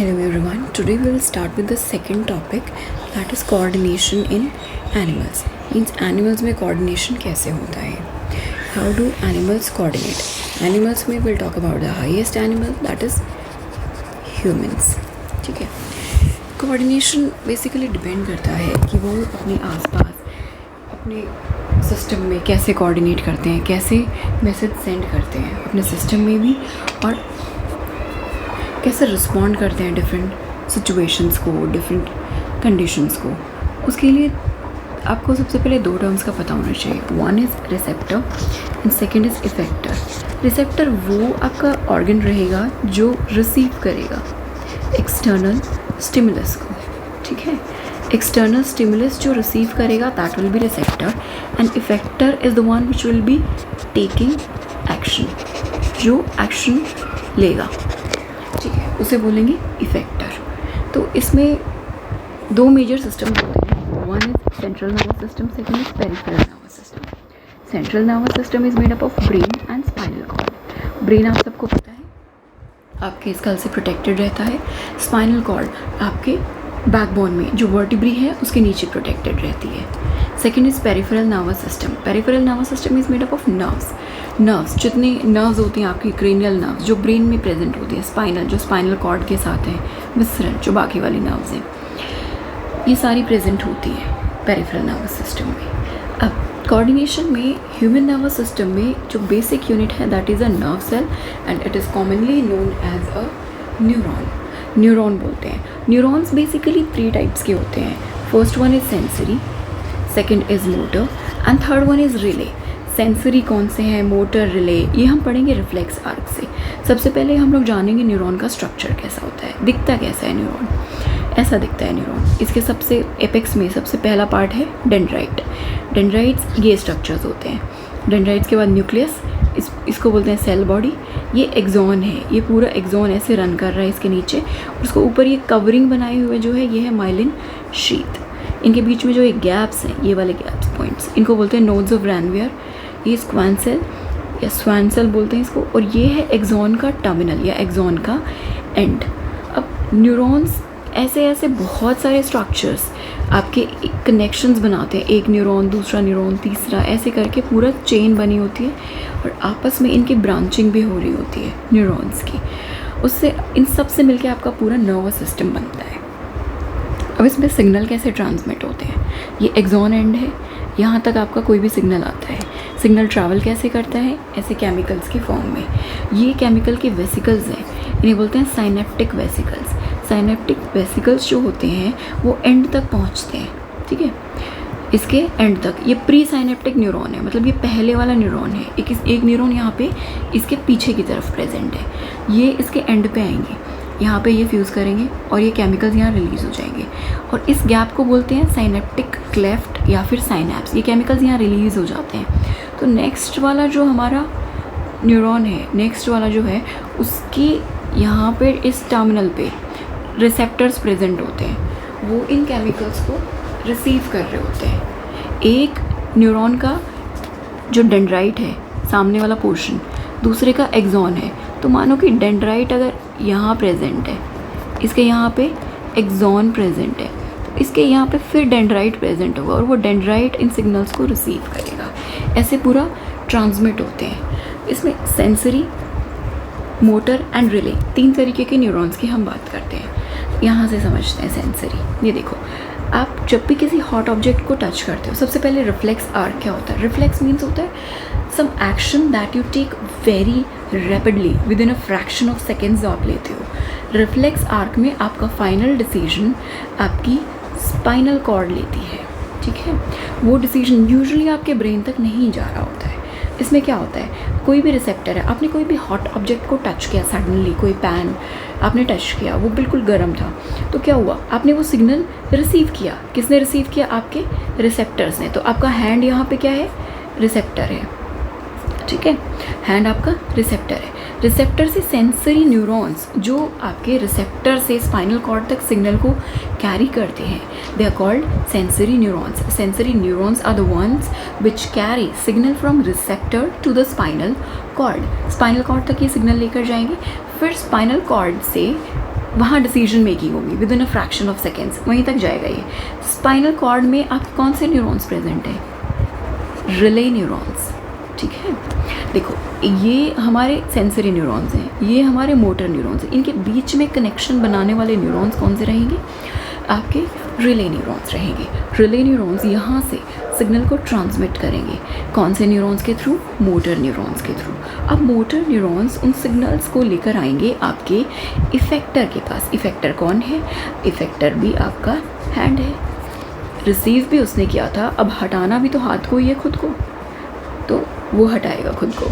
Hello everyone. Today we will start with the second topic, that is coordination in animals. Means animals में coordination कैसे होता है? How do animals coordinate? Animals में we'll talk about the highest animal, that is humans. ठीक है. Coordination basically depend करता है कि वो अपने आसपास अपने सिस्टम में कैसे कोऑर्डिनेट करते हैं, कैसे मैसेज सेंड करते हैं अपने सिस्टम में भी, और कैसे रिस्पॉन्ड करते हैं डिफरेंट सिचुएशंस को, डिफरेंट कंडीशंस को. उसके लिए आपको सबसे पहले दो टर्म्स का पता होना चाहिए. One is receptor and second is effector. Receptor वो आपका ऑर्गन रहेगा जो रिसीव करेगा एक्सटर्नल स्टिमुलस को. ठीक है, एक्सटर्नल स्टिमुलस जो रिसीव करेगा that will be receptor, and effector is the one which will be taking action, जो एक्शन लेगा. ठीक है, उसे बोलेंगे इफेक्टर. तो इसमें दो मेजर सिस्टम होते हैं. One is central nervous system, second is peripheral nervous system. Central nervous system is made up of brain and spinal cord. Brain आप सबको पता है आपके स्कल से प्रोटेक्टेड रहता है. स्पाइनल कॉर्ड आपके बैकबोन में जो वर्टिब्री है उसके नीचे प्रोटेक्टेड रहती है. Second is peripheral nervous system. Peripheral nervous system is made up of nerves. जितने नर्व्स होती हैं आपकी क्रेनियल नर्व्स जो ब्रेन में प्रेजेंट होती है, स्पाइनल जो स्पाइनल कॉर्ड के साथ हैं, विसरल जो बाकी वाली नर्व्स हैं, ये सारी प्रेजेंट होती है पेरिफेरल नर्वस सिस्टम में. अब कोऑर्डिनेशन में ह्यूमन नर्वस सिस्टम में जो बेसिक यूनिट है that is a nerve cell and it is commonly known as a neuron. Neuron बोलते हैं. न्यूरॉन्स बेसिकली 3 टाइप्स के होते हैं. First one is sensory, second is motor and third one is relay. Sensory कौन से हैं, motor, relay, ये हम पढ़ेंगे रिफ्लेक्स आर्क से. सबसे पहले हम लोग जानेंगे न्यूरॉन का स्ट्रक्चर कैसा होता है, दिखता कैसा है न्यूरॉन. ऐसा दिखता है न्यूरॉन. इसके सबसे एपेक्स में सबसे पहला पार्ट है डेंड्राइट. डेंड्राइट्स ये स्ट्रक्चर्स होते हैं. डेंड्राइट्स के बाद न्यूक्लियस, इसको बोलते हैं सेल बॉडी. ये एक्सॉन है, ये पूरा एक्सॉन ऐसे रन कर रहा है इसके नीचे. उसको ऊपर ये कवरिंग बनाए हुए जो है ये है माइलिन शीथ. इनके बीच में जो ये गैप्स हैं, ये वाले गैप्स पॉइंट्स, इनको बोलते हैं नोड्स ऑफ रैनवियर. ये स्क्वान सेल या स्वान सेल बोलते हैं इसको, और ये है एक्सॉन का टर्मिनल या एक्सॉन का एंड. अब न्यूरॉन्स ऐसे ऐसे बहुत सारे स्ट्रक्चर्स आपके कनेक्शंस बनाते हैं. एक न्यूरॉन, दूसरा न्यूरॉन, तीसरा, ऐसे करके पूरा चेन बनी होती है और आपस में इनकी ब्रांचिंग भी हो रही होती है न्यूरॉन्स की. उससे इन सब से मिलके आपका पूरा नर्वस सिस्टम बनता है. अब इसमें सिग्नल कैसे ट्रांसमिट होते हैं, ये एक्सॉन एंड है, यहाँ तक आपका कोई भी सिग्नल आता है. सिग्नल ट्रैवल कैसे करता है, ऐसे केमिकल्स के फॉर्म में. ये केमिकल के वेसिकल्स हैं, इन्हें बोलते हैं साइनेप्टिक वेसिकल्स. साइनेप्टिक वेसिकल्स जो होते हैं वो एंड तक पहुँचते हैं. ठीक है, इसके एंड तक. ये प्री साइनेप्टिक न्यूरॉन है, मतलब ये पहले वाला न्यूरॉन है. एक न्यूरॉन यहाँ पे इसके पीछे की तरफ प्रेजेंट है. ये इसके एंड पे आएंगे, यहाँ पे ये फ्यूज़ करेंगे और ये केमिकल्स यहाँ रिलीज़ हो जाएंगे, और इस गैप को बोलते हैं साइनेप्टिक क्लेफ्ट या फिर साइनैप्स. ये केमिकल्स यहाँ रिलीज़ हो जाते हैं. तो नेक्स्ट वाला जो हमारा न्यूरॉन है, नेक्स्ट वाला जो है, उसकी यहाँ पे इस टर्मिनल पे रिसेप्टर्स प्रेजेंट होते हैं. वो इन केमिकल्स को रिसीव कर रहे होते हैं. एक न्यूरॉन का जो डेंड्राइट है, सामने वाला पोर्शन, दूसरे का एक्सॉन है. तो मानो कि डेंड्राइट अगर यहाँ प्रेजेंट है, इसके यहाँ पे एक्सॉन प्रेजेंट है, तो इसके यहाँ पे फिर डेंड्राइट प्रेजेंट होगा और वो डेंड्राइट इन सिग्नल्स को रिसीव करेगा. ऐसे पूरा ट्रांसमिट होते हैं. इसमें सेंसरी, मोटर एंड रिले, 3 तरीके के न्यूरॉन्स की हम बात करते हैं. यहाँ से समझते हैं सेंसरी. ये देखो, आप जब भी किसी हॉट ऑब्जेक्ट को टच करते हो, सबसे पहले रिफ्लेक्स आर्क क्या होता है. रिफ्लेक्स मीन्स होता है some action that you take very rapidly within a fraction of seconds आप लेते हो. रिफ्लेक्स आर्क में आपका फाइनल डिसीजन आपकी स्पाइनल कॉर्ड लेती है. ठीक है, वो डिसीजन यूजुअली आपके ब्रेन तक नहीं जा रहा होता है. इसमें क्या होता है, कोई भी रिसेप्टर है, आपने कोई भी हॉट ऑब्जेक्ट को टच किया, सडनली कोई पैन आपने टच किया, वो बिल्कुल गर्म था, तो क्या हुआ, आपने वो सिग्नल रिसीव किया. किसने रिसीव किया, आपके रिसेप्टर्स ने. तो आपका हैंड यहाँ पे क्या है, रिसेप्टर है. ठीक है, हैंड आपका रिसेप्टर है. रिसेप्टर से सेंसरी न्यूरॉन्स जो आपके रिसेप्टर से स्पाइनल कॉर्ड तक सिग्नल को कैरी करते हैं, they are called sensory neurons. Sensory neurons are the ones which carry signal from receptor to the spinal cord. Spinal cord तक ये सिग्नल लेकर जाएंगे, फिर स्पाइनल कॉर्ड से वहाँ डिसीजन मेकिंग होगी with in a fraction of seconds, वहीं तक जाएगा ये। स्पाइनल कॉर्ड में आपके कौन से न्यूरॉन्स प्रेजेंट है? रिले न्यूरॉन्स, ठीक है। देखो ये हमारे सेंसरी न्यूरॉन्स हैं, ये हमारे मोटर न्यूरॉन्स हैं, इनके बीच में कनेक्शन बनाने वाले न्यूरॉन्स कौन से रहेंगे? आपके रिले न्यूरॉन्स रहेंगे। रिले न्यूरॉन्स यहाँ से सिग्नल को ट्रांसमिट करेंगे, कौन से न्यूरॉन्स के थ्रू? मोटर न्यूरॉन्स के थ्रू। अब मोटर न्यूरॉन्स उन सिग्नल्स को लेकर आएंगे आपके इफेक्टर के पास। इफेक्टर कौन है? इफेक्टर भी आपका हैंड है, रिसीव भी उसने किया था, अब हटाना भी तो हाथ को ही है खुद को, तो वो हटाएगा खुद को।